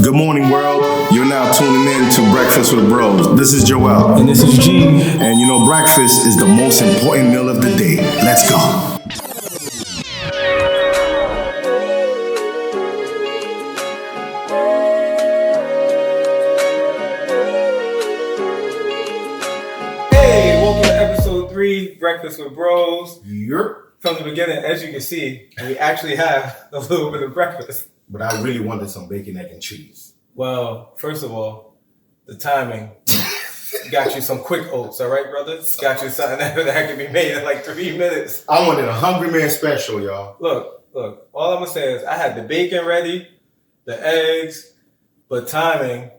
Good morning, world. You're now tuning in to Breakfast with Bros. This is Joel. And this is G. And you know, breakfast is the most important meal of the day. Let's go. Hey, welcome to episode 3, Breakfast with Bros. Yep. From the beginning, as you can see, we actually have a little bit of breakfast. But I really wanted some bacon, egg, and cheese. Well, first of all, the timing. Got you some quick oats, all right, brother? Got you something that can be made in like 3 minutes. I wanted a Hungry Man special, y'all. Look. All I'm going to say is I had the bacon ready, the eggs, but timing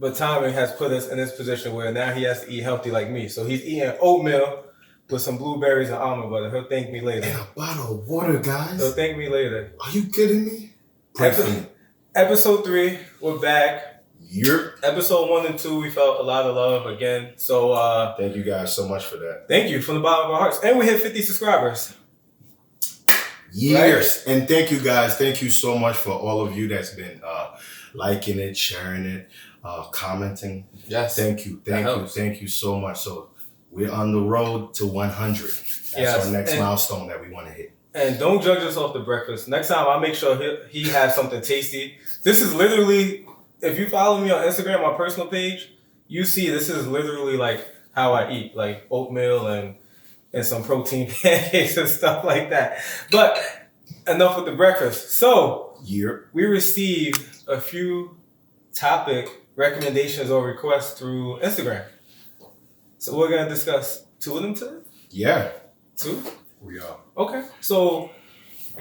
has put us in this position where now he has to eat healthy like me. So he's eating oatmeal with some blueberries and almond butter. He'll thank me later. And a bottle of water, guys. He'll thank me later. Are you kidding me? Episode 3, we're back. Yep. Episode 1 and 2, we felt a lot of love again. So thank you guys so much for that. thank you from the bottom of our hearts. And we hit 50 subscribers. Years. Right? And thank you guys. Thank you so much for all of you that's been liking it, sharing it, commenting. Yes. Thank you so much. So we're on the road to 100. That's our next milestone that we want to hit. And don't judge us off the breakfast. Next time, I'll make sure he has something tasty. This is literally, if you follow me on Instagram, my personal page, you see this is literally like how I eat, like oatmeal and some protein pancakes and stuff like that. But enough with the breakfast. So we received a few topic recommendations or requests through Instagram. So we're going to discuss 2 of them today? Yeah. 2? We are. Okay. So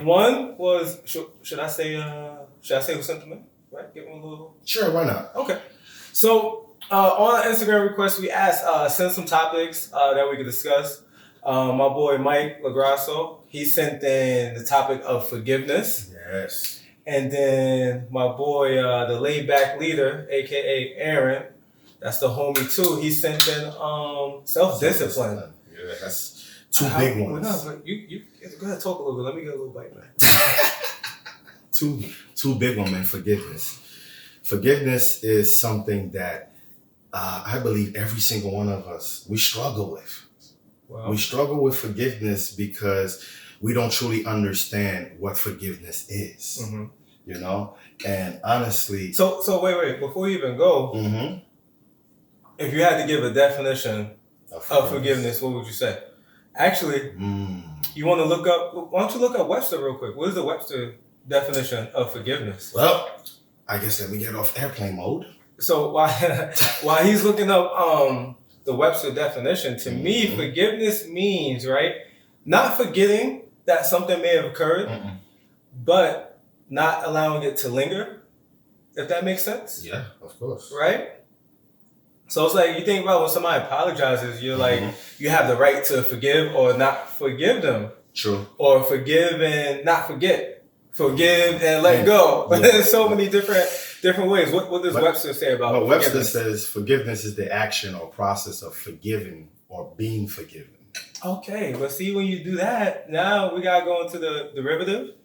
one was, should I say who sent them in? Right? Give them a little. Sure, why not? Okay. So on Instagram request, we asked send some topics that we could discuss. My boy Mike Lagrasso, he sent in the topic of forgiveness. Yes. And then my boy, the laid back leader, aka Aaron, that's the homie too. He sent in self-discipline. Yeah, that's 2 big ones. No, but you go ahead, talk a little bit. Let me get a little bite, man. two big ones, man. Forgiveness. Forgiveness is something that I believe every single one of us, we struggle with. Wow. We struggle with forgiveness because we don't truly understand what forgiveness is. Mm-hmm. You know? And honestly... So wait. Before you even go, mm-hmm. if you had to give a definition of forgiveness, what would you say? Actually, you want to look up... Why don't you look up Webster real quick? What is the Webster definition of forgiveness? Well, I guess let me get off airplane mode. So while he's looking up the Webster definition, to me, forgiveness means, right, not forgetting that something may have occurred, but not allowing it to linger, if that makes sense. Yeah, of course. Right? So it's like, you think about when somebody apologizes, you're like, you have the right to forgive or not forgive them. True. Or forgive and not forget. Forgive and let go. But there's so many different ways. What does Webster say about forgiveness? Webster says forgiveness is the action or process of forgiving or being forgiven. Okay, but see, when you do that, now we got to go into the derivative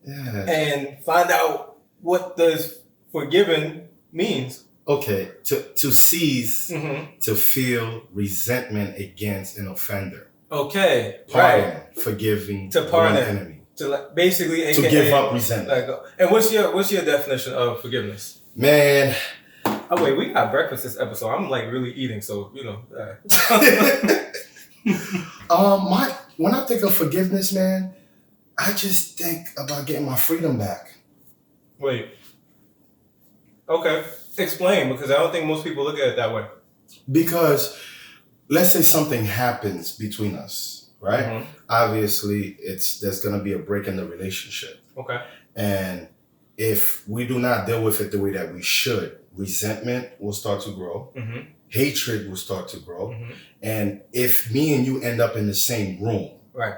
and find out what does forgiven means. Okay, to seize, to feel resentment against an offender. Okay, pardon, forgiving, to pardon an enemy. To basically, to give up resentment. And what's your definition of forgiveness? Man. Oh wait, we got breakfast this episode. I'm like really eating, so you know. When I think of forgiveness, man, I just think about getting my freedom back. Wait. Okay. Explain, because I don't think most people look at it that way. Because let's say something happens between us, right? Mm-hmm. Obviously, there's going to be a break in the relationship. Okay. And if we do not deal with it the way that we should, resentment will start to grow. Mm-hmm. Hatred will start to grow. Mm-hmm. And if me and you end up in the same room, right,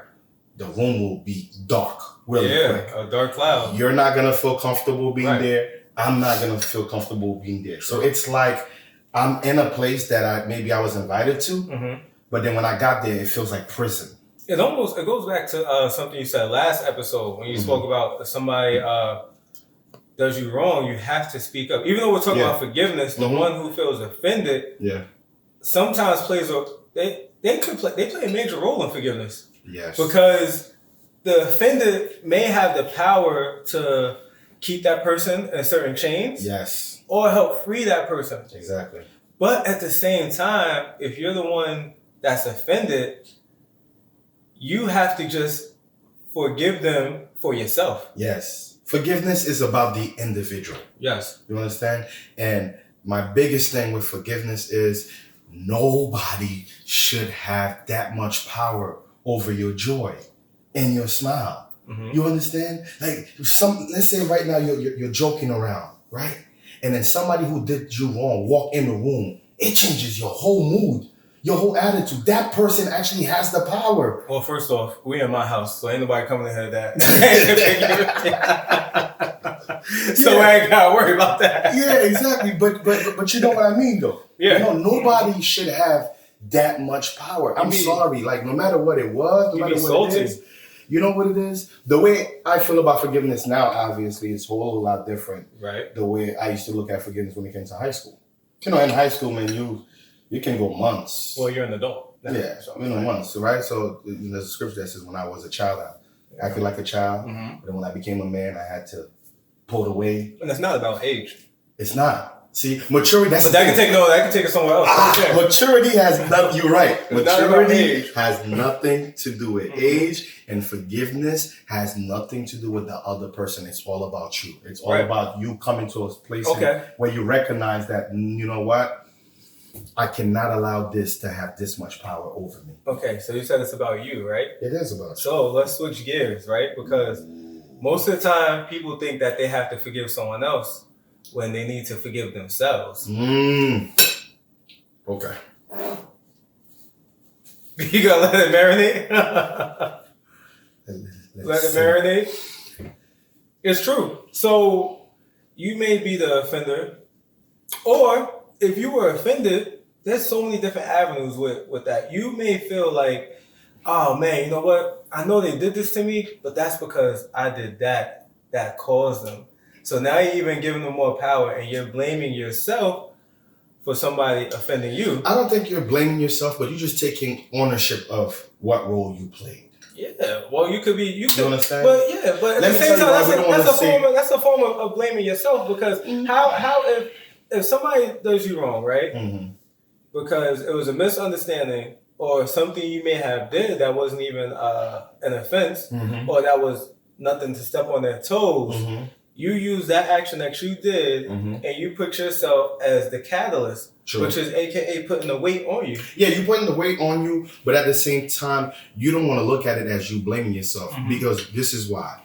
the room will be dark really quick. A dark cloud. You're not going to feel comfortable being there. I'm not going to feel comfortable being there. So it's like I'm in a place that I was invited to, but then when I got there, it feels like prison. It goes back to something you said last episode when you spoke about somebody does you wrong, you have to speak up. Even though we're talking about forgiveness, the one who feels offended, sometimes plays a they play a major role in forgiveness. Yes. Because the offended may have the power to keep that person in certain chains. Yes. Or help free that person. Exactly. But at the same time, if you're the one that's offended, you have to just forgive them for yourself. Yes. Forgiveness is about the individual. Yes. You understand? And my biggest thing with forgiveness is nobody should have that much power over your joy and your smile. Mm-hmm. You understand? Like let's say right now you're joking around, right? And then somebody who did you wrong walk in the room, it changes your whole mood, your whole attitude. That person actually has the power. Well, first off, we in my house, so ain't nobody coming in here that. So I ain't gotta worry about that. Yeah, exactly. But you know what I mean, though. Yeah. You know, nobody should have that much power. I'm sorry. Like, no matter what it was, no matter what it is. You know what it is? The way I feel about forgiveness now, obviously, is a whole lot different. Right. The way I used to look at forgiveness when it came to high school. You know, in high school, man, you can go months. Well, you're an adult. Yeah, so, months, right? So there's a scripture that says when I was a child, I acted like a child. Mm-hmm. But then when I became a man, I had to pull away. And it's not about age. It's not. See, maturity, that's that can take it somewhere else. Maturity has nothing, you're right. Maturity has nothing to do with age, and forgiveness has nothing to do with the other person. It's all about you. It's all about you coming to a place where you recognize that, you know what? I cannot allow this to have this much power over me. Okay, so you said it's about you, right? It is about you. So let's switch gears, right? Because most of the time people think that they have to forgive someone else when they need to forgive themselves. Okay. You gonna let it marinate? Let it marinate? It's true. So you may be the offender, or if you were offended, there's so many different avenues with that. You may feel like, oh man, you know what? I know they did this to me, but that's because I did that caused them. So now you're even giving them more power and you're blaming yourself for somebody offending you. I don't think you're blaming yourself, but you're just taking ownership of what role you played. Yeah, well, you understand? But at the same time, that's a form of blaming yourself, because how if somebody does you wrong, right? Mm-hmm. Because it was a misunderstanding or something you may have did that wasn't even an offense, mm-hmm. or that was nothing to step on their toes. Mm-hmm. You use that action that you did, mm-hmm. and you put yourself as the catalyst, which is AKA putting the weight on you. Yeah, you're putting the weight on you, but at the same time, you don't want to look at it as you blaming yourself, mm-hmm. because this is why.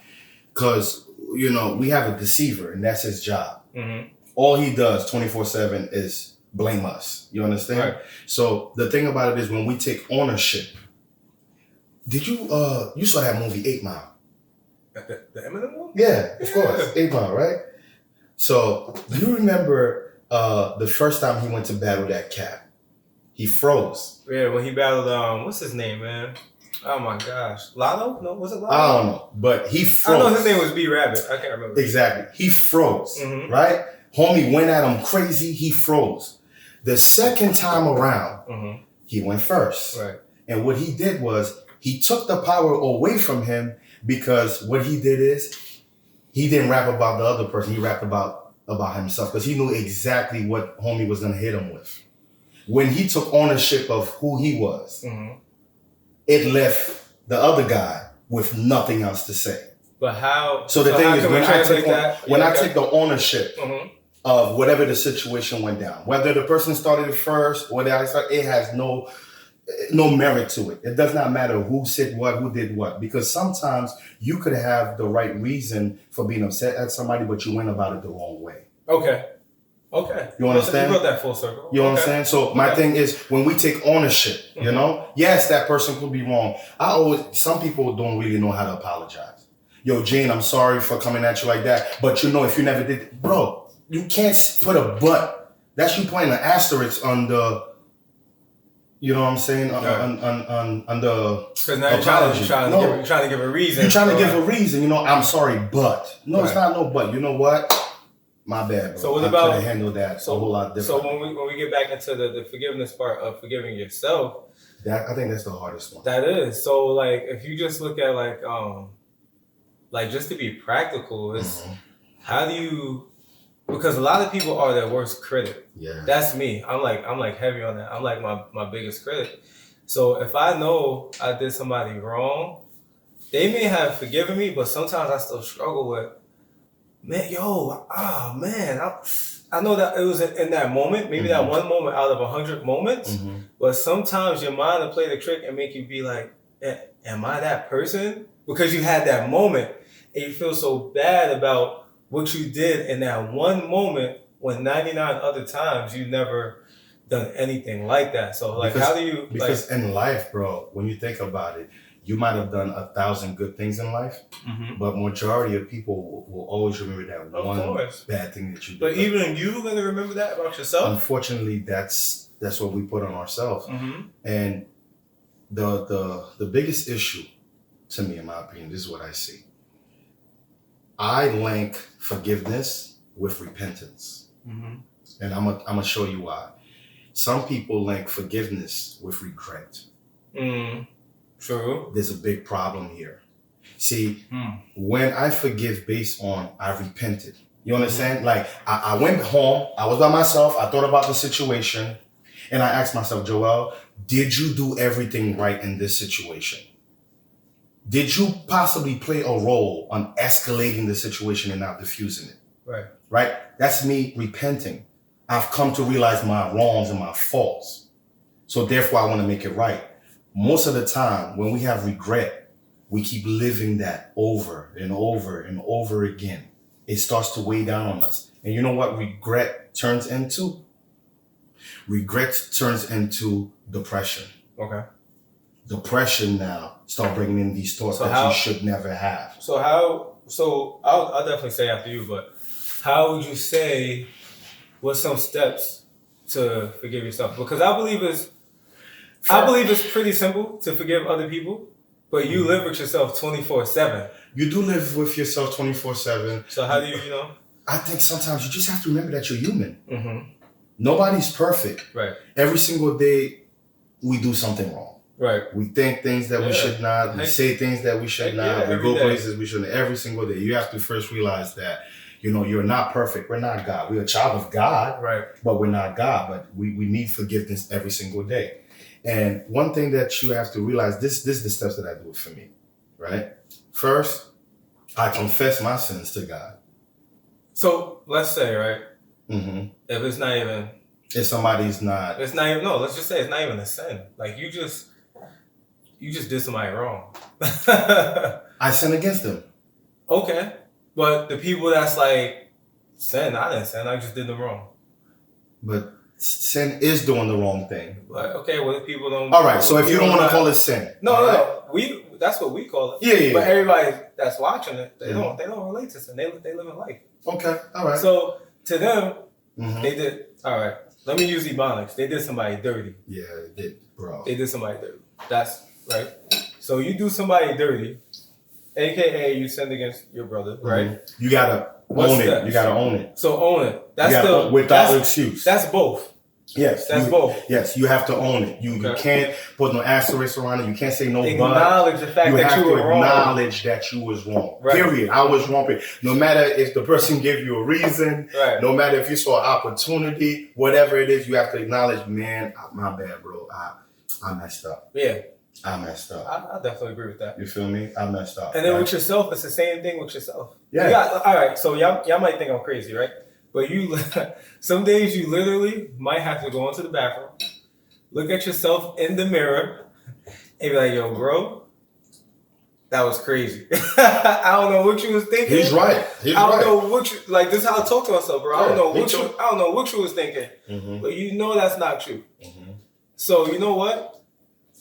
Because, you know, we have a deceiver, and that's his job. Mm-hmm. All he does 24/7 is blame us. You understand? Right. So the thing about it is, when we take ownership, did you saw that movie 8 Mile? The Eminem one? Yeah, of course. 8 Mile, right? So you remember the first time he went to battle that cat? He froze. Yeah, when he battled what's his name, man? Oh my gosh. Lotto? No, was it Lotto? I don't know. But he froze. I know his name was B Rabbit. I can't remember. Exactly. He froze. Mm-hmm. Right? Homie went at him crazy. He froze. The second time around, mm-hmm. he went first. Right. And what he did was he took the power away from him, because what he did is he didn't rap about the other person. He rapped about himself, because he knew exactly what homie was going to hit him with. When he took ownership of who he was, mm-hmm. it left the other guy with nothing else to say. But how? So the thing is, when I take the ownership mm-hmm. of whatever the situation went down, whether the person started it first or it has no merit to it. It does not matter who said what, who did what, because sometimes you could have the right reason for being upset at somebody, but you went about it the wrong way. Okay. You understand? You brought that full circle. You understand? So my thing is, when we take ownership, mm-hmm. you know, yes, that person could be wrong. Some people don't really know how to apologize. Yo, Jane, I'm sorry for coming at you like that, but you know, if you never did, bro, you can't put a but. That's you putting an asterisk on You know what I'm saying? On the Because now you're apology. trying to give a reason. You're trying to give a reason. You know, I'm sorry, but no, it's Right. not no but. You know what? My bad, bro. So what I about- could have handled that a whole lot different. So when we get back into the forgiveness part of forgiving yourself, I think that's the hardest one. that is. So like if you just look at like just to be practical, is Mhm. how do you, because a lot of people are their worst critic. Yeah. That's me. I'm like heavy on that. I'm like my biggest critic. So if I know I did somebody wrong, they may have forgiven me, but sometimes I still struggle with, man, I know that it was in that moment, maybe that one moment out of 100 moments, Mhm. but sometimes your mind will play the trick and make you be like, am I that person? Because you had that moment and you feel so bad about what you did in that one moment when 99 other times you never done anything like that. So like, Because- how do you, Because in life, bro, when you think about it, you might have done 1,000 good things in life, but majority of people will always remember that Of one course. bad thing that you did. But even you gonna remember that about yourself? Unfortunately, that's what we put on ourselves. Mm-hmm. And the biggest issue to me, in my opinion, this is what I see. I link forgiveness with repentance. Mm-hmm. And I'm gonna show you why. Some people link forgiveness with regret. True. There's a big problem here. See, when I forgive based on I repented, you understand? Like I went home, I was by myself, I thought about the situation, and I asked myself, Joel, did you do everything right in this situation? Did you possibly play a role on escalating the situation and not diffusing it? Right. Right? That's me repenting. I've come to realize my wrongs and my faults. So therefore I want to make it right. Most of the time when we have regret, we keep living that over and over and over again. It starts to weigh down on us. And you know what regret turns into? Regret turns into depression. Okay. Depression now start bringing in these thoughts that you should never have. So I'll definitely say after you, but how would you say, what's some steps to forgive yourself? Because I believe it's pretty simple to forgive other people, but you live with yourself 24/7. You do live with yourself 24/7. So how do you know? I think sometimes you just have to remember that you're human. Mm-hmm. Nobody's perfect. Right. Every single day we do something wrong. Right. We think things that we should not. We say things that we should not. We go places we shouldn't. Every single day. You have to first realize that, you're not perfect. We're not God. We're a child of God. Right. But we're not God. But we need forgiveness every single day. And one thing that you have to realize, this is the steps that I do for me. Right? First, I confess my sins to God. So let's say, right? Mm-hmm. If it's not even. If somebody's not. It's not even. No, let's just say it's not even a sin. Like you just did somebody wrong. I sin against them. Okay. But the people that's like, sin, I didn't sin, I just did them wrong. But sin is doing the wrong thing. But okay, well if people don't. All right, so if you don't want to call it sin. No, that's what we call it. Yeah. But everybody that's watching it, they don't relate to sin. They live in life. Okay, all right. So to them, they did, all right, let me use Ebonics. They did somebody dirty. Yeah, they did, bro. They did somebody dirty. That's right. So you do somebody dirty, AKA you sinned against your brother, right? You gotta own it. You gotta own it. So own it. That's without excuse. That's both. Yes. That's both. Yes, you have to own it. You can't put no asterisk around it. You can't say no but. Acknowledge the fact that you were wrong. You have to acknowledge that you was wrong. Right. Period. I was wrong. No matter if the person gave you a reason, no matter if you saw an opportunity, whatever it is, you have to acknowledge, man, my bad, bro. I messed up. Yeah. I messed up. I definitely agree with that. You feel me? I messed up. And then with yourself, it's the same thing with yourself. Yeah. All right. So y'all might think I'm crazy, right? But some days you literally might have to go into the bathroom, look at yourself in the mirror, and be like, yo, bro, that was crazy. I don't know what you was thinking. He's right. I don't know what you, like, this is how I talk to myself, bro. I don't know what you was thinking. Mm-hmm. But that's not true. Mm-hmm. So you know what?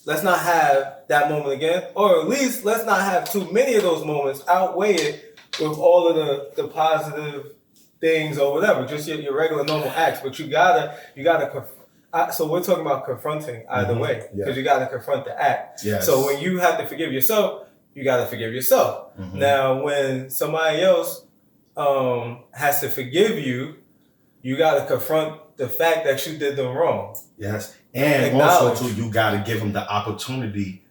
Let's not have that moment again. Or at least let's not have too many of those moments. Outweigh it with all of the positive things or whatever. Just your regular normal acts. But you gotta So we're talking about confronting either way, Yeah. because you got to confront the act. Yes. So when you have to forgive yourself, you got to forgive yourself. Now, when somebody else has to forgive you, you got to confront the fact that you did them wrong. Yes. And also, too, you got to give them the opportunity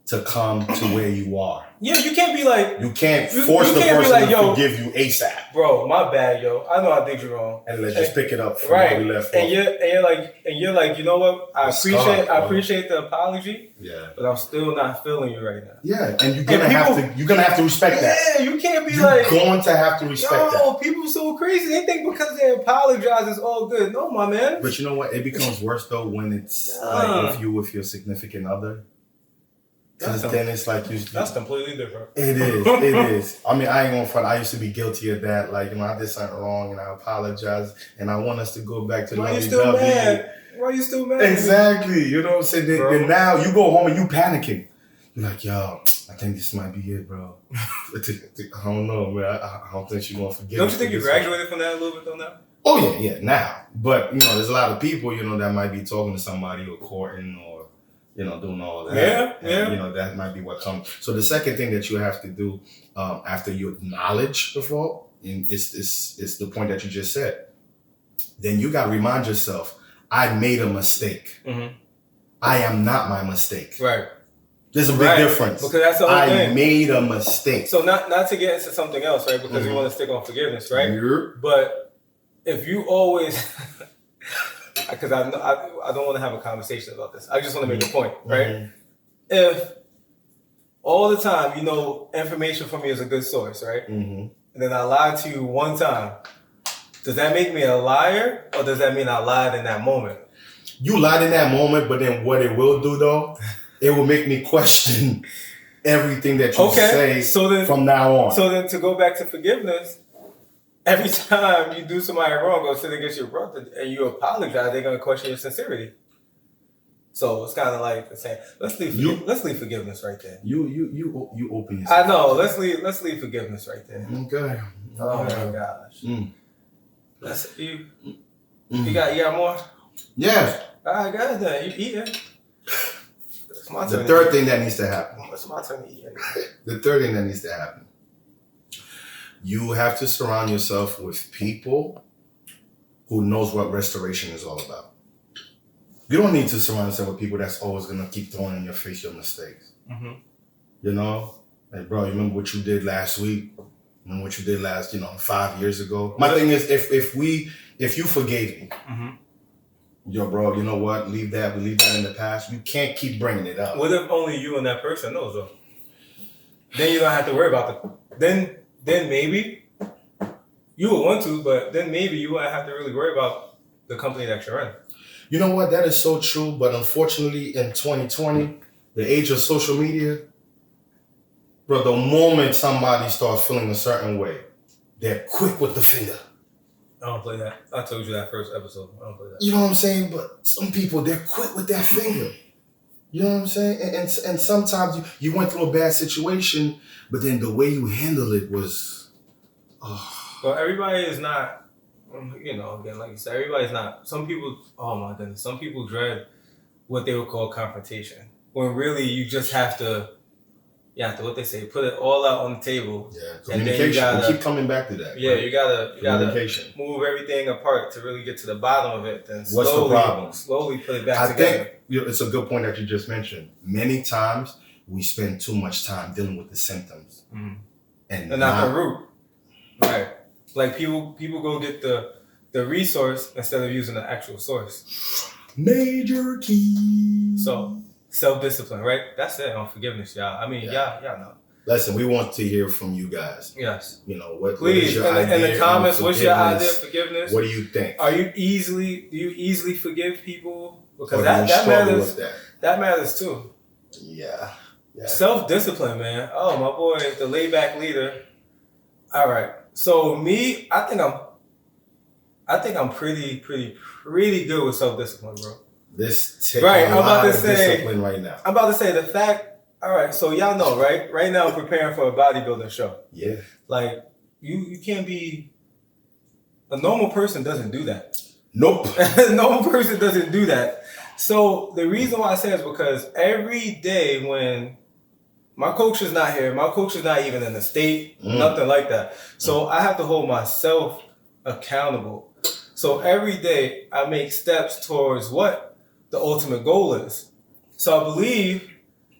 to come to where you are. Yeah, you can't be like... You can't force the person to forgive you ASAP. Bro, my bad, yo. I know I did you wrong. And let's just pick it up from where we left off. And you're like, you know what? I appreciate the apology. Yeah. But I'm still not feeling you right now. Yeah, and you're gonna have to respect that. Yeah, you can't be you're going to have to respect that. Yo, people so crazy. They think because they apologize, it's all good. No, my man. But you know what? It becomes worse though when it's like if you with your significant other. Because then it's like that's completely different. It is. I mean, I ain't gonna front. I used to be guilty of that. Like, I did something wrong and I apologize and I want us to go back to Why you still mad? Why you still mad? Exactly. You know what I'm saying? Then now you go home and you panicking. You're like, yo, I think this might be it, bro. I don't know, man. I don't think she's gonna forgive me. Don't you think you graduated from that a little bit though now? Oh yeah, now. But there's a lot of people, that might be talking to somebody or courting or doing all that. Yeah. And, that might be what comes. So the second thing that you have to do after you acknowledge the fault, and it's the point that you just said, then you got to remind yourself, I made a mistake. Mm-hmm. I am not my mistake. Right. There's a big difference. Because that's the whole thing. I made a mistake. So not to get into something else, right? Because you want to stick on forgiveness, right? Yeah. But if you always... Because I don't want to have a conversation about this. I just want to make a point, right? Mm-hmm. If all the time, information from me is a good source, right? Mm-hmm. And then I lied to you one time, does that make me a liar, or does that mean I lied in that moment? You lied in that moment, but then what it will do, though, it will make me question everything that you say from now on. So then to go back to forgiveness, every time you do somebody wrong or sit against your brother and you apologize, they're going to question your sincerity. So it's kind of like the same. Let's leave forgiveness right there. You open yourself. I know. Let's leave forgiveness right there. Okay. Oh my gosh. Let's you. You got more? Yes. All right, guys. Then you eating. It's my turn. The third thing that needs to happen. It's my turn to eat. The third thing that needs to happen. You have to surround yourself with people who knows what restoration is all about. You don't need to surround yourself with people that's always going to keep throwing in your face your mistakes. Mm-hmm. Like, bro, you remember what you did last week? Remember what you did 5 years ago? My thing is, if you forgave me, yo, bro, you know what? We leave that in the past. You can't keep bringing it up. What if only you and that person knows, though? Then you don't have to worry about Then maybe you would want to, but then maybe you wouldn't have to really worry about the company that you're in. You know what? That is so true. But unfortunately, in 2020, the age of social media, bro, the moment somebody starts feeling a certain way, they're quick with the finger. I don't play that. I told you that first episode. I don't play that. You know what I'm saying? But some people, they're quick with that finger. You know what I'm saying? And sometimes you went through a bad situation, but then the way you handle it was... Well, everybody is not, again, like you said, everybody's not. Some people, oh my goodness, some people dread what they would call confrontation. When really you just have to, what they say, put it all out on the table. Yeah, communication. And then we keep coming back to that. Yeah, right? you gotta move everything apart to really get to the bottom of it. Then what's the problem? Slowly put it back together. I think it's a good point that you just mentioned. Many times we spend too much time dealing with the symptoms and not the root. Right. Like people go get the resource instead of using the actual source. Major key. So self-discipline, right? That's it on forgiveness, y'all. I mean, y'all know. Listen, we want to hear from you guys. Yes. What is your idea in the comments, what's your idea of forgiveness? What do you think? Do you easily forgive people? Because that matters. That matters too. Yeah. Self-discipline, man. Oh, my boy, the laid-back leader. All right. So me, I think I'm pretty good with self-discipline, bro. I'm about to say discipline right now. I'm about to say the fact. All right, so y'all know, right? Right now I'm preparing for a bodybuilding show. Yeah. Like you can't be. A normal person doesn't do that. Nope. No person doesn't do that. So the reason why I say is because every day when my coach is not here, my coach is not even in the state, nothing like that. So I have to hold myself accountable. So every day I make steps towards what the ultimate goal is. So I believe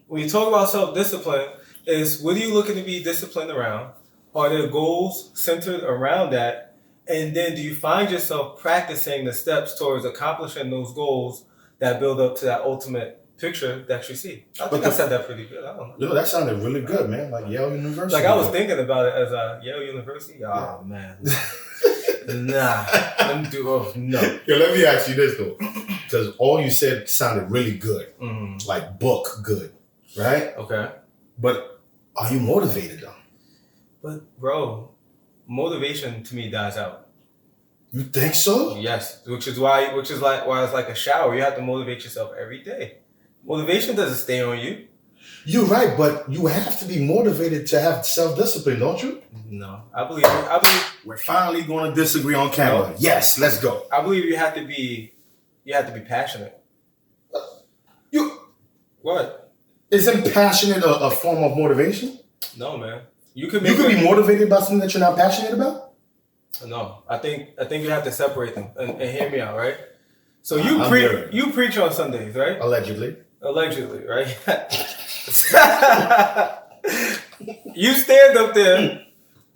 when you talk about self-discipline, is what are you looking to be disciplined around? Are there goals centered around that? And then do you find yourself practicing the steps towards accomplishing those goals that build up to that ultimate picture that you see? I think I said that pretty good. I don't know. You know, that sounded really good, man. Like Yale University. Like I was thinking about it as Yale University. Oh, man. Nah. Let me do, no. Yo, let me ask you this, though. Because all you said sounded really good. Mm-hmm. Like book good, right? Okay. But are you motivated, though? But, bro, motivation to me dies out. You think so? Yes, which is why it's like a shower. You have to motivate yourself every day. Motivation doesn't stay on you. You're right, but you have to be motivated to have self-discipline, don't you? No, I believe We're finally going to disagree on camera. No. Yes, let's go. I believe you have to be passionate. What? Isn't passionate a form of motivation? No, man. You could be motivated by something that you're not passionate about? No, I think you have to separate them and hear me out, right? So I'm hearing. you preach on Sundays, right? Allegedly, right? You stand up there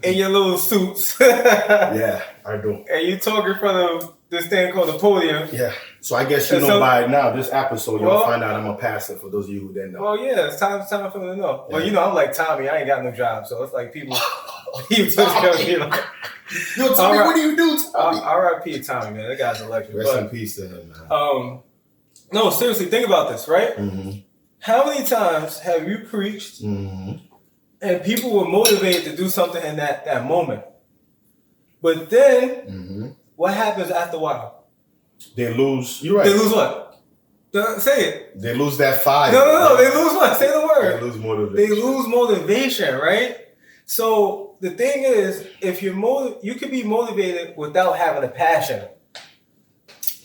in your little suits. Yeah, I do. And you talk in front of this thing called the podium. Yeah. So I guess by now, this episode, you'll find out I'm a pastor for those of you who didn't know. Well, yeah, it's time for them to know. Yeah. Well, I'm like Tommy. I ain't got no job, so it's like people just go, Yo, Tommy, what do you do, Tommy? R.I.P. Tommy, man. That guy's a legend. Rest in peace to him, man. No, seriously, think about this, right? Mm-hmm. How many times have you preached and people were motivated to do something in that moment? But then, what happens after a while? They lose. You're right. They lose what? Say it. They lose that fire. No. They lose what? Say the word. They lose motivation. They lose motivation, right? So the thing is, if you can be motivated without having a passion.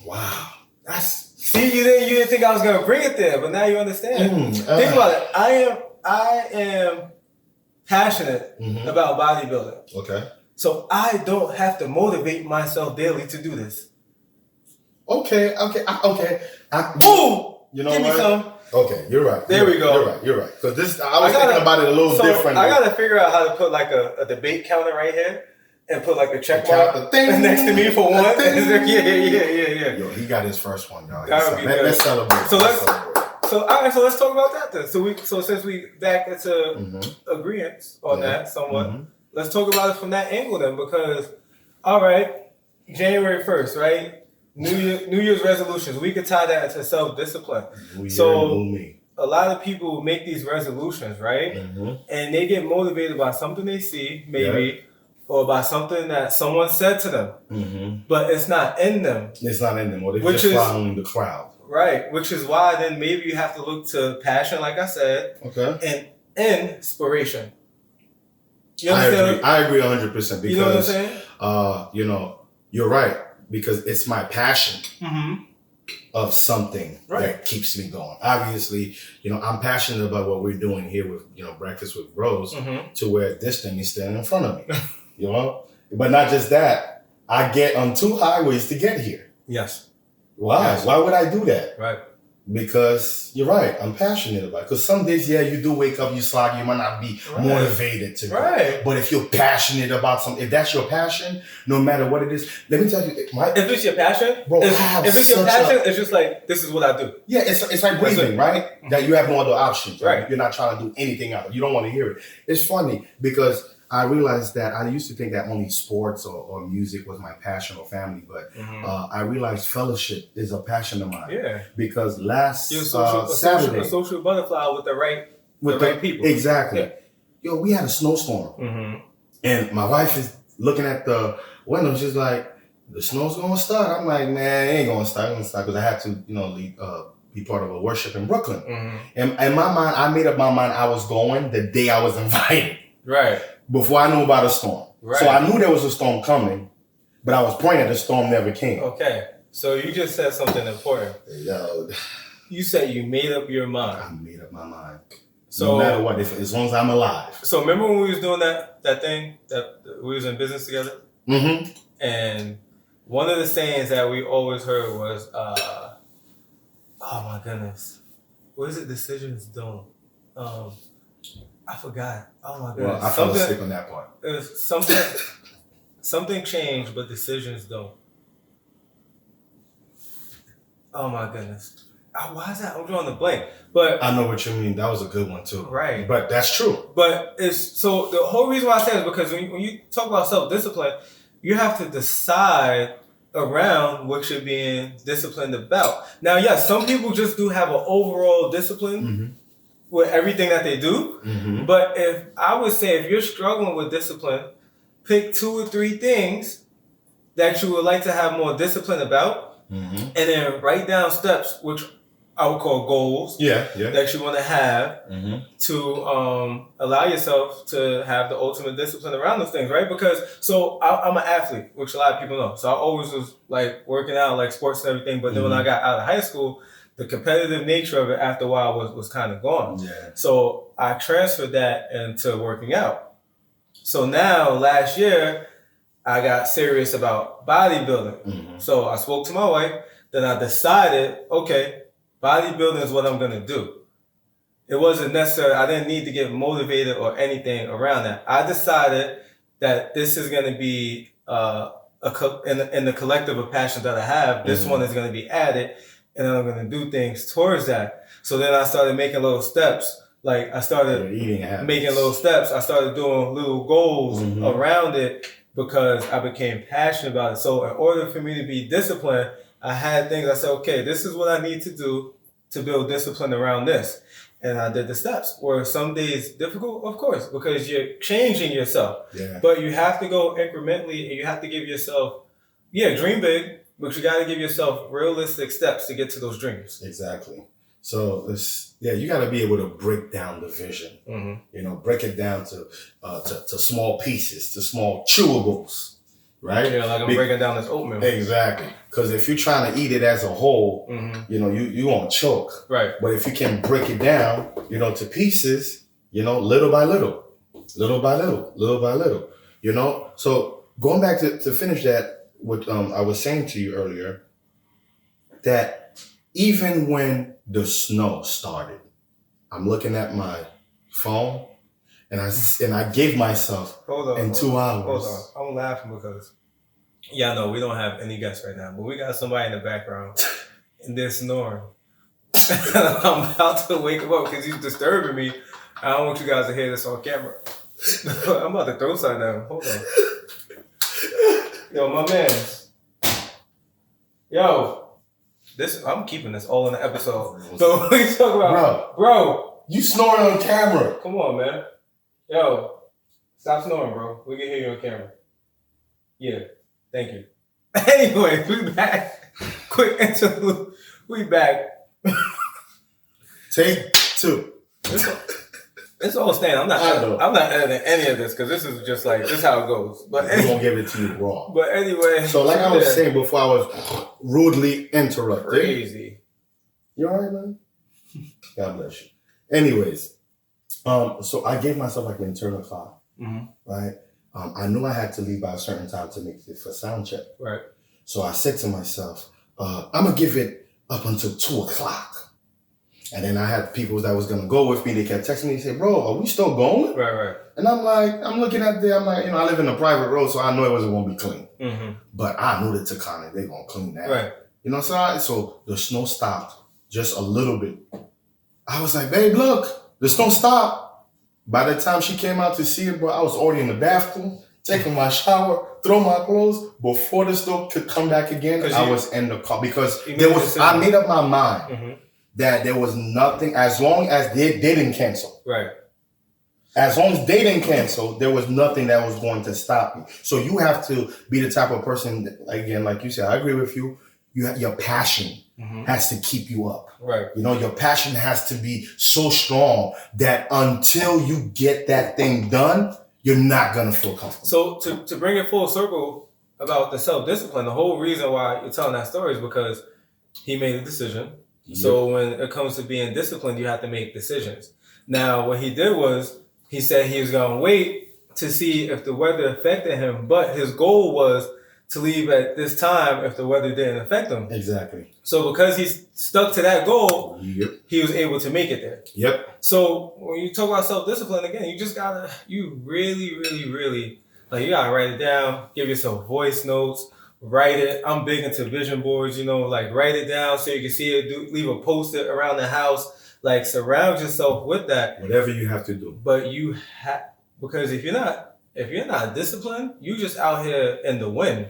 Wow. See, you didn't think I was gonna bring it there, but now you understand. Think about it. I am passionate about bodybuilding. Okay. So I don't have to motivate myself daily to do this. Okay. Boom! You know Give me what? some. Okay, you're right. There we go. You're right. Because I was thinking about it a little differently. I gotta figure out how to put like a debate counter right here and put like a check mark next to me for one. Yeah. Yo, he got his first one, y'all. Let's celebrate. So let's talk about that then. So since we back into agreement on that somewhat, let's talk about it from that angle then. Because all right, January 1st, right? New Year's resolutions. We could tie that into self-discipline. A lot of people make these resolutions, right? And they get motivated by something they see, maybe, or by something that someone said to them. But it's not in them. It's not in them. Or they're just following the crowd. Right. Which is why then maybe you have to look to passion, like I said, and inspiration. You understand? I agree 100% because you know what I'm saying? You're right. Because it's my passion of something that keeps me going. Obviously, I'm passionate about what we're doing here with, Breakfast with Bros to where this thing is standing in front of me, But not just that. I get on 2 highways to get here. Yes. Why? Yes. Why would I do that? Right. Because you're right. I'm passionate about it. Because some days, you do wake up, you slog, you might not be motivated to go. Right. But if you're passionate about something, if that's your passion, no matter what it is, let me tell you, if it's your passion, bro, if it's your passion, it's just like, this is what I do. Yeah, it's like breathing, right? That you have no other options. Right. You're not trying to do anything else. You don't want to hear it. It's funny because I realized that I used to think that only sports or music was my passion or family, but I realized fellowship is a passion of mine. Yeah. Because last Saturday, a social butterfly with the right people. Exactly. Yeah. Yo, we had a snowstorm, and my wife is looking at the window. She's like, "The snow's gonna start." I'm like, "Man, it ain't gonna start. Because I had to, be part of a worship in Brooklyn." And in my mind, I made up my mind I was going the day I was invited. Right. Before I knew about a storm. Right. So I knew there was a storm coming, but I was praying that the storm never came. Okay. So you just said something important. Yo, You said you made up your I mind. made up my mind. So no matter what, as long as I'm alive. So remember when we was doing that thing that we was in business together? Mm-hmm. And one of the sayings that we always heard was, oh my goodness, what is it? Decisions don't. I forgot. Oh my goodness. Well, I fell asleep on that part. Something changed, but decisions don't. Oh my goodness. Why is that? I'm drawing the blank. But I know what you mean. That was a good one too. Right. But that's true. But so the whole reason why I say it is because when you talk about self-discipline, you have to decide around what you're being disciplined about. Now, yes, some people just do have an overall discipline with everything that they do. Mm-hmm. But if you're struggling with discipline, pick 2 or 3 things that you would like to have more discipline about, and then write down steps, which I would call goals. Yeah. That you want to have to allow yourself to have the ultimate discipline around those things, right? Because I'm an athlete, which a lot of people know. So I always was like working out, like sports and everything. But then when I got out of high school, the competitive nature of it after a while was kind of gone. Yeah. So I transferred that into working out. So now last year I got serious about bodybuilding. So I spoke to my wife. Then I decided, okay, bodybuilding is what I'm going to do. It wasn't necessary. I didn't need to get motivated or anything around that. I decided that this is going to be in the collective of passions that I have. This one is going to be added, and then I'm going to do things towards that. So then I started making little steps. Like I started making little steps. I started doing little goals around it because I became passionate about it. So in order for me to be disciplined, I had things I said, okay, this is what I need to do to build discipline around this. And I did the steps. Were some days difficult? Of course, because you're changing yourself. Yeah. But you have to go incrementally and you have to give yourself, dream big, but you got to give yourself realistic steps to get to those dreams. Exactly. So you got to be able to break down the vision. Break it down to small pieces, to small chewables. Right? Yeah, like I'm breaking down this oatmeal. Exactly. Because if you're trying to eat it as a whole, you won't choke. Right. But if you can break it down, to pieces, little by little, little by little, little by little, So going back to finish that, what I was saying to you earlier, that even when the snow started, I'm looking at my phone, and I gave myself in 2 hours. Hold on. I'm laughing because, no, we don't have any guests right now, but we got somebody in the background and they're snoring. I'm about to wake him up because he's disturbing me. I don't want you guys to hear this on camera. I'm about to throw something at him. Hold on. Yo, my man. I'm keeping this all in the episode. So what are you talking about? Bro. You snoring on camera. Come on, man. Yo, stop snoring, bro. We can hear you on camera. Yeah, thank you. Anyway, we back. Quick interlude. We back. Take 2. It's all staying. I'm not editing any of this because this is just like this is how it goes. But we're gonna give it to you raw. But anyway. So like I was saying before, I was rudely interrupted. Crazy. You alright, man? God bless you. Anyways. So I gave myself like an internal clock, right? I knew I had to leave by a certain time to make it for sound check. Right. So I said to myself, I'm going to give it up until 2 o'clock. And then I had people that was going to go with me. They kept texting me. They said, bro, are we still going? Right. And I'm like, I'm looking at there. I'm like, I live in a private road, so I know it wasn't going to be clean. But I knew the Takana, they're going to clean that. Right. So the snow stopped just a little bit. I was like, babe, look. The snow stopped. By the time she came out to see it, bro, I was already in the bathroom, taking my shower, throw my clothes. Before the snow could come back again, I was in the car because I made up my mind that there was nothing, as long as they didn't cancel. Right. As long as they didn't cancel, there was nothing that was going to stop me. So you have to be the type of person that, again, like you said, I agree with you. Your passion has to keep you up. Right. Your passion has to be so strong that until you get that thing done, you're not going to feel comfortable. So to bring it full circle, about the self-discipline, the whole reason why you're telling that story is because he made a decision. So when it comes to being disciplined, you have to make decisions. Now, what he did was he said he was going to wait to see if the weather affected him, but his goal was to leave at this time if the weather didn't affect him. Exactly. So because he stuck to that goal, he was able to make it there. Yep. So when you talk about self-discipline, again, you really, really, really, like, you gotta write it down, give yourself voice notes, write it. I'm big into vision boards, like write it down so you can see it, leave a post-it around the house, like surround yourself with that. Whatever you have to do. But you have, because if you're not disciplined, you just out here in the wind.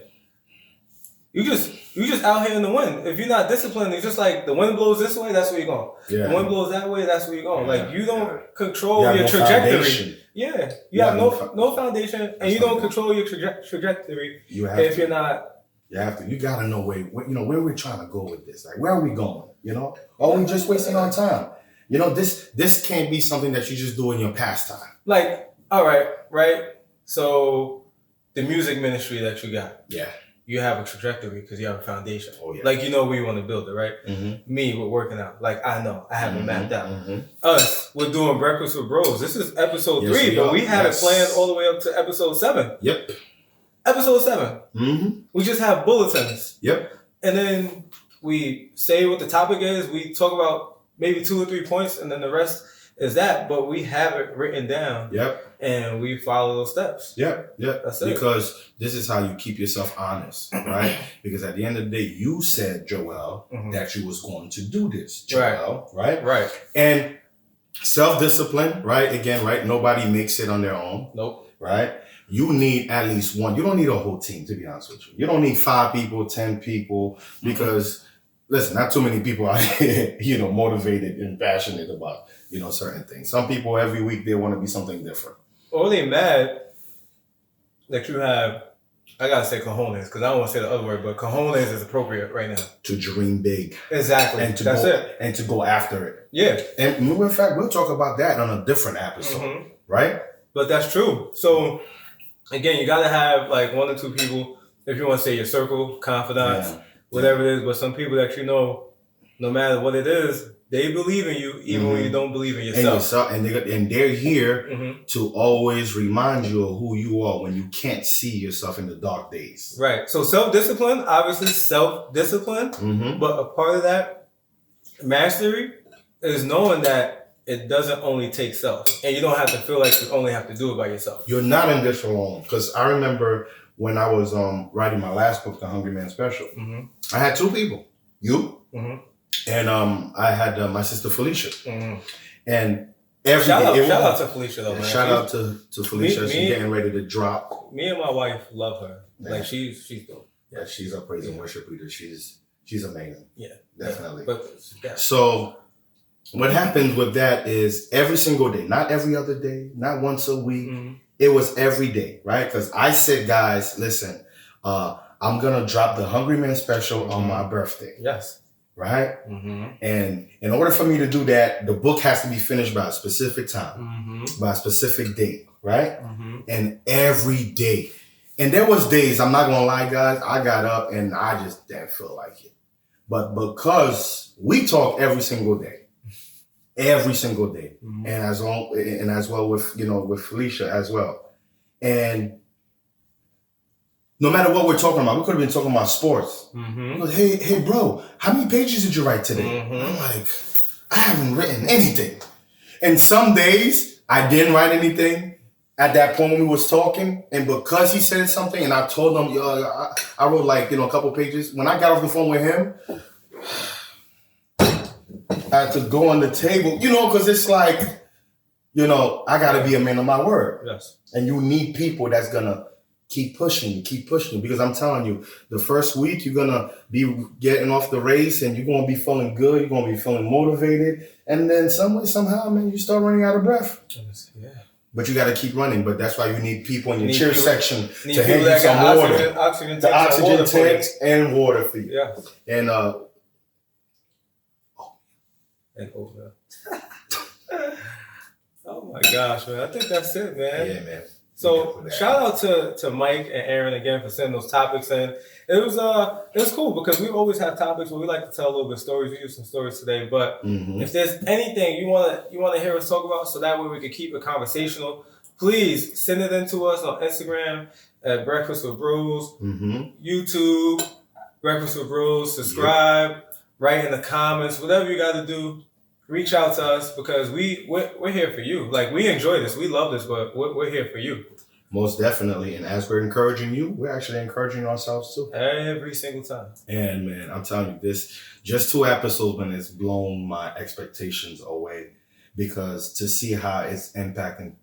You just out here in the wind. If you're not disciplined, it's just like the wind blows this way, that's where you're going. Yeah. The wind blows that way, that's where you're going. Like you don't control your trajectory. Foundation. Yeah, you have no foundation, and you don't control your trajectory. If you're not. You have to. You gotta know where we're trying to go with this. Like, where are we going? Or we just wasting our time? This can't be something that you just do in your pastime. Like, all right. So, the music ministry that you got. Yeah. You have a trajectory because you have a foundation. Oh, yeah. Like, where you want to build it, right? Mm-hmm. Me, we're working out. Like, I know. I have it mapped out. Mm-hmm. Us, we're doing Breakfast with Bros. This is episode 3, but we had it planned all the way up to episode 7. Yep. Episode 7. Mm-hmm. We just have bulletins. Yep. And then we say what the topic is. We talk about maybe 2 or 3 points, and then the rest is that. But we have it written down. Yep. And we follow those steps. Yep. That's it. Because this is how you keep yourself honest, right? Because at the end of the day, you said, Joel, that you was going to do this, Joel, right? Right. And self-discipline, right? Again, right? Nobody makes it on their own. Nope. Right? You need at least one. You don't need a whole team, to be honest with you. You don't need 5 people, 10 people, because listen, not too many people are, motivated and passionate about, certain things. Some people every week, they want to be something different. Or they mad that you have, I gotta say cojones, because I don't want to say the other word, but cojones is appropriate right now. To dream big. Exactly. That's it. And to go after it. Yeah. And in fact, we'll talk about that on a different episode, right? But that's true. So, again, you gotta have like 1 or 2 people, if you want to say your circle, confidants, whatever it is, but some people that no matter what it is, they believe in you even when you don't believe in yourself. And they're here to always remind you of who you are when you can't see yourself in the dark days. Right. So self-discipline, obviously self-discipline, but a part of that mastery is knowing that it doesn't only take self. And you don't have to feel like you only have to do it by yourself. You're not in this alone. Because I remember when I was writing my last book, The Hungry Man Special, I had 2 people. You. And I had my sister Felicia. And every shout out to Felicia though, man. Shout out to Felicia. She's getting ready to drop. Me and my wife love her. Yeah. Like she's dope. Yeah, she's a praise and worship leader. She's amazing. Yeah. Definitely. Yeah. So what happens with that is every single day, not every other day, not once a week. It was every day, right? Because I said, guys, listen, I'm gonna drop the Hungry Man Special on my birthday. Yes. Right? And in order for me to do that, the book has to be finished by a specific time, by a specific date, right? And every day. And there was days, I'm not going to lie, guys, I got up and I just didn't feel like it. But because we talk every single day, and as well with, with Felicia as well. And no matter what we're talking about, we could have been talking about sports. Goes, hey, bro, how many pages did you write today? I'm like, I haven't written anything. And some days I didn't write anything at that point when we was talking. And because he said something and I told him, I wrote like, a couple pages. When I got off the phone with him, I had to go on the table, because it's like, I got to be a man of my word. Yes. And you need people that's going to keep pushing, because I'm telling you, the first week you're going to be getting off the race and you're going to be feeling good. You're going to be feeling motivated. And then somehow, man, you start running out of breath. Yeah. But you got to keep running. But that's why you need people in your cheer section to hand you some water. Oxygen tanks and water for you. Yeah. And, oh my gosh, man. I think that's it, man. Yeah, man. So shout out to Mike and Aaron again for sending those topics in. It was cool because we always have topics where we like to tell a little bit of stories. We use some stories today, but if there's anything you want to hear us talk about, so that way we can keep it conversational, please send it in to us on Instagram at Breakfast with Bros, YouTube Breakfast with Bros. Subscribe, write in the comments, whatever you got to do. Reach out to us because we're here for you. Like, we enjoy this, we love this, but we're here for you. Most definitely. And as we're encouraging you, we're actually encouraging ourselves too. Every single time. And man, I'm telling you, this just 2 episodes, man, it's blown my expectations away, because to see how it's impacting,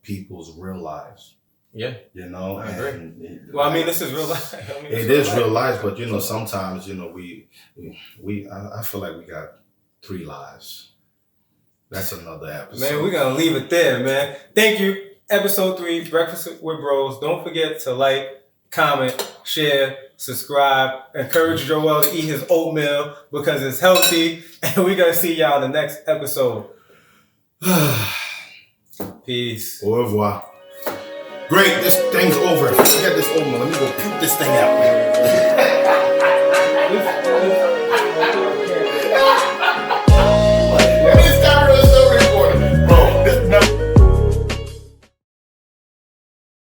people's real lives. Yeah. I agree. Well, I mean, this is real life. It is real life, but sometimes, I feel like we got 3 lives. That's another episode. Man, we're going to leave it there, man. Thank you. Episode 3, Breakfast with Bros. Don't forget to like, comment, share, subscribe. Encourage Joel to eat his oatmeal because it's healthy. And we're going to see y'all in the next episode. Peace. Au revoir. Great, this thing's over. Forget this oatmeal. Let me go puke this thing out, man.